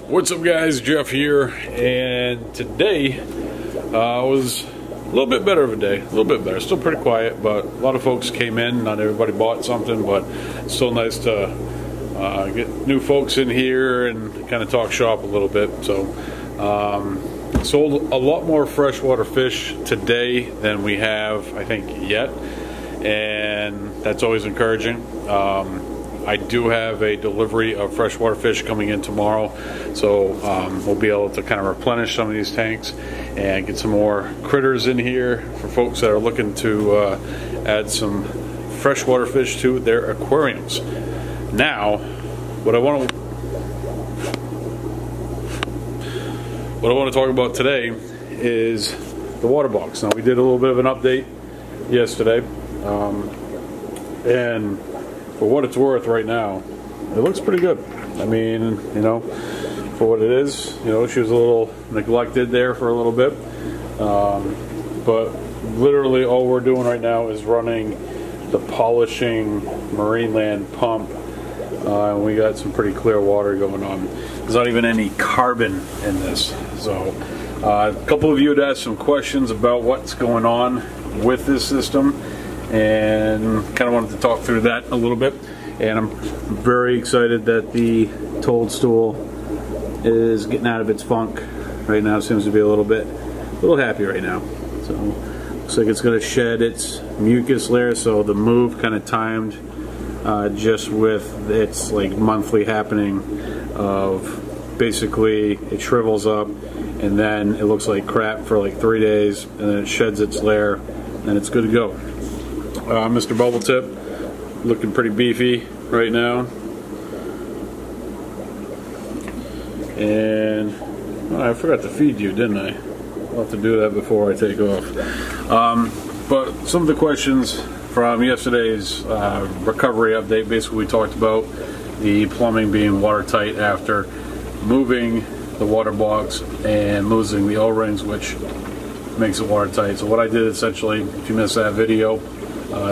What's up guys, Jeff here, and today was a little bit better of a day, a little bit better, still pretty quiet, but a lot of folks came in, not everybody bought something, but it's still nice to get new folks in here and kind of talk shop a little bit. So sold a lot more freshwater fish today than we have, I think, yet, and that's always encouraging. I do have a delivery of freshwater fish coming in tomorrow, so we'll be able to kind of replenish some of these tanks and get some more critters in here for folks that are looking to add some freshwater fish to their aquariums. Now, what I want to talk about today is the Waterbox. Now, we did a little bit of an update yesterday, and for what it's worth right now, it looks pretty good. I mean, you know, for what it is, you know, she was a little neglected there for a little bit. But literally all we're doing right now is running the polishing Marineland pump. And we got some pretty clear water going on. There's not even any carbon in this. So a couple of you had asked some questions about what's going on with this system, and kind of wanted to talk through that a little bit. And I'm very excited that the toadstool is getting out of its funk right now. It seems to be a little happy right now. So looks like it's going to shed its mucus layer, so the move kind of timed just with its like monthly happening of basically it shrivels up and then it looks like crap for like 3 days, and then it sheds its layer and it's good to go. Mr. Bubble Tip looking pretty beefy right now, and I forgot to feed you, didn't I? I'll have to do that before I take off. But some of the questions from yesterday's recovery update, basically we talked about the plumbing being watertight after moving the Waterbox and losing the O-rings, which makes it watertight. So what I did essentially, if you missed that video,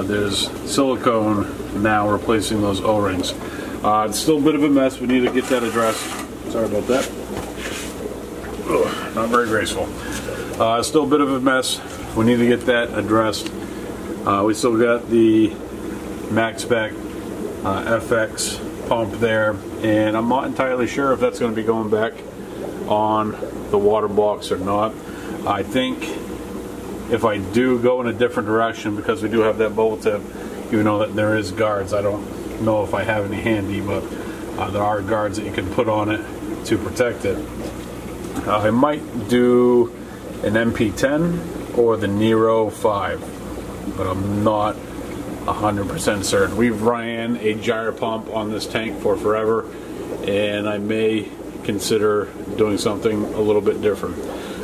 there's silicone now replacing those O-rings. It's still a bit of a mess. We need to get that addressed. Sorry about that. Ugh, not very graceful. Still a bit of a mess. We need to get that addressed. We still got the MaxSpec FX pump there, and I'm not entirely sure if that's going to be going back on the Waterbox or not. I think if I do go in a different direction, because we do have that bubble tip, even though that there is guards, I don't know if I have any handy, but there are guards that you can put on it to protect it. I might do an MP10 or the Nero 5, but I'm not 100% certain. We've ran a gyro pump on this tank for forever, and I may consider doing something a little bit different.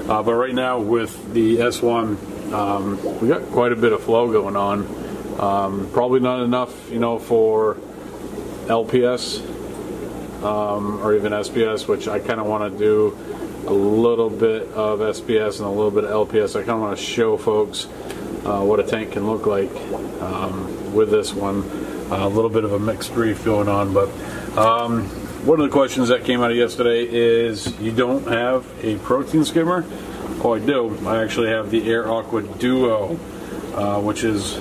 But right now with the S1, we got quite a bit of flow going on. Probably not enough, you know, for LPS or even SPS, which I kind of want to do a little bit of SPS and a little bit of LPS. I kind of want to show folks what a tank can look like with this one. A little bit of a mixed reef going on, but one of the questions that came out of yesterday is, you don't have a protein skimmer? Oh, I do. I actually have the Air Aqua Duo, which is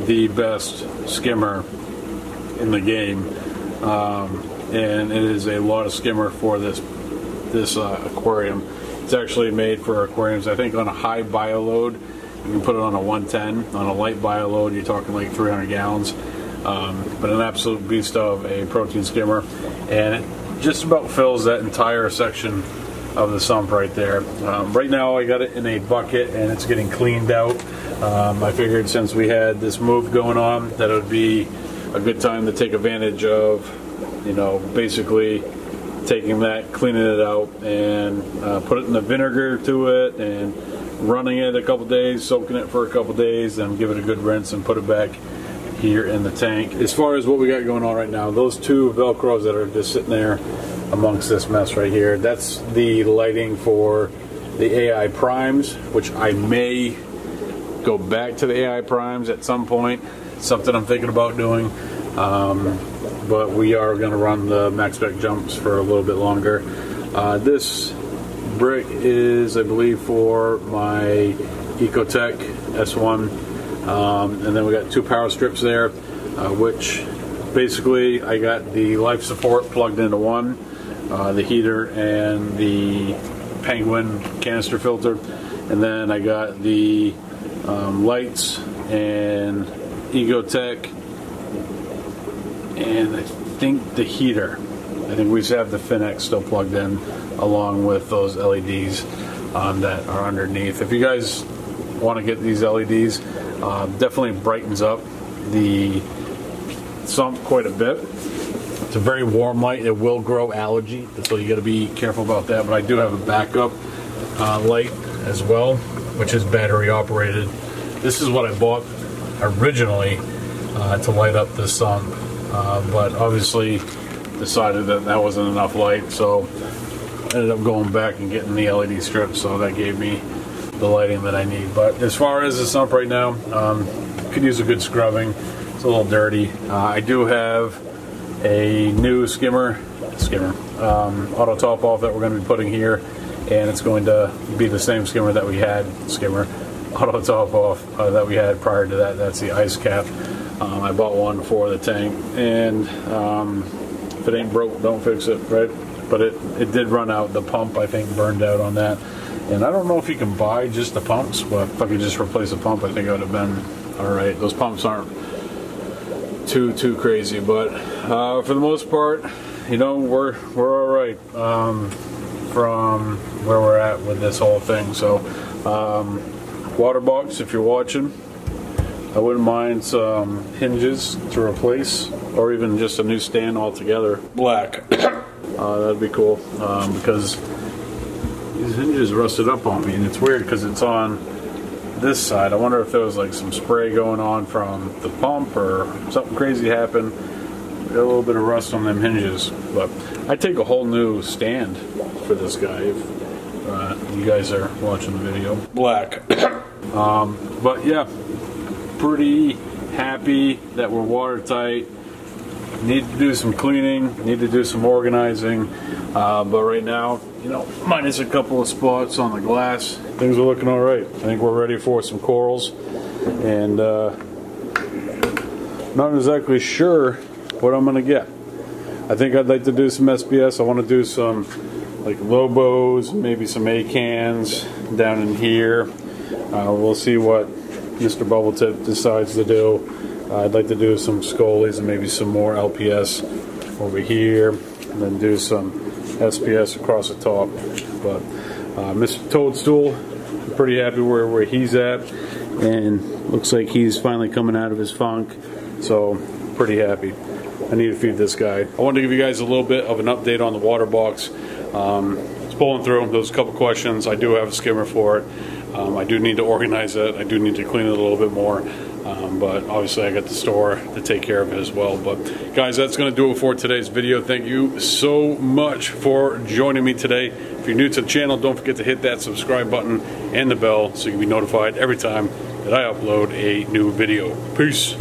the best skimmer in the game, and it is a lot of skimmer for this aquarium. It's actually made for aquariums. I think on a high bio load, you can put it on a 110. On a light bio load, you're talking like 300 gallons. But an absolute beast of a protein skimmer, and it just about fills that entire section of the sump right there. Right now I got it in a bucket and it's getting cleaned out. I figured since we had this move going on that it would be a good time to take advantage of, you know, basically taking that, cleaning it out, and put it in the vinegar to it and running it a couple days, soaking it for a couple days, then give it a good rinse and put it back here in the tank. As far as what we got going on right now, those two Velcros that are just sitting there amongst this mess right here, that's the lighting for the AI primes, which I may go back to the AI primes at some point. Something I'm thinking about doing. But we are going to run the MaxSpec jumps for a little bit longer. This brick is, I believe, for my Ecotech S1, and then we got 2 power strips there, which basically I got the life support plugged into one, the heater and the Penguin canister filter, and then I got the lights and Ecotech, and I think the heater. I think we have the Finex still plugged in, along with those LEDs that are underneath. If you guys want to get these LEDs, definitely brightens up the sump quite a bit. It's a very warm light. It will grow algae, so you got to be careful about that. But I do have a backup light as well, which is battery operated. This is what I bought originally to light up the sump, but obviously decided that that wasn't enough light, so I ended up going back and getting the LED strips, so that gave me the lighting that I need. But as far as the sump right now, could use a good scrubbing. It's a little dirty. I do have a new skimmer auto top off that we're going to be putting here, and it's going to be the same skimmer that we had, auto top off that we had prior to that. That's the ice cap. I bought one for the tank, and if it ain't broke, don't fix it, right? But it did run out. The pump, I think, burned out on that, and I don't know if you can buy just the pumps, but if I could just replace a pump, I think it would have been all right. Those pumps aren't too crazy, but for the most part, you know, we're all right from where we're at with this whole thing. So Waterbox, if you're watching, I wouldn't mind some hinges to replace, or even just a new stand altogether, black. That'd be cool, because these hinges rusted up on me, and it's weird because it's on this side. I wonder if there was like some spray going on from the pump or something crazy happened. Got a little bit of rust on them hinges, but I'd take a whole new stand for this guy if you guys are watching the video. Black. But yeah, pretty happy that we're watertight. Need to do some cleaning, need to do some organizing, but right now, you know, minus a couple of spots on the glass, things are looking all right. I think we're ready for some corals, and not exactly sure what I'm gonna get. I think I'd like to do some SBS. I want to do some like Lobos, maybe some A-cans down in here. We'll see what Mr. Bubbletip decides to do. I'd like to do some Scolies and maybe some more LPS over here, and then do some SPS across the top. But Mr. Toadstool, I'm pretty happy where he's at, and looks like he's finally coming out of his funk, so pretty happy. I need to feed this guy. I wanted to give you guys a little bit of an update on the Waterbox. It's pulling through. There was a couple questions. I do have a skimmer for it. I do need to organize it. I do need to clean it a little bit more. But obviously I got the store to take care of it as well. But guys, that's going to do it for today's video. Thank you so much for joining me today. If you're new to the channel, don't forget to hit that subscribe button and the bell so you can be notified every time that I upload a new video. Peace.